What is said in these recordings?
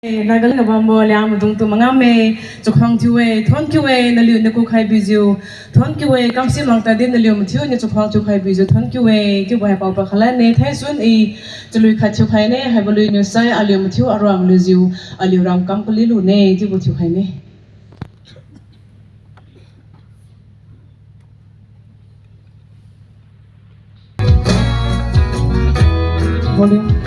Nagal nga ba mo liang mudung tu mga me chokhang juwe thon kiwe naliu ne ku khai bizu thon kiwe kamsi mangta din naliu muthiu ne chokhang chu khai bizu thon kiwe ki ba pa pa khala ne thai sun I chlui kha chu khai ne ha bolui ne sai aliu muthiu aram luziu aliu ram kam kuli lu ne ji bu chu khai ne volume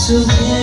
So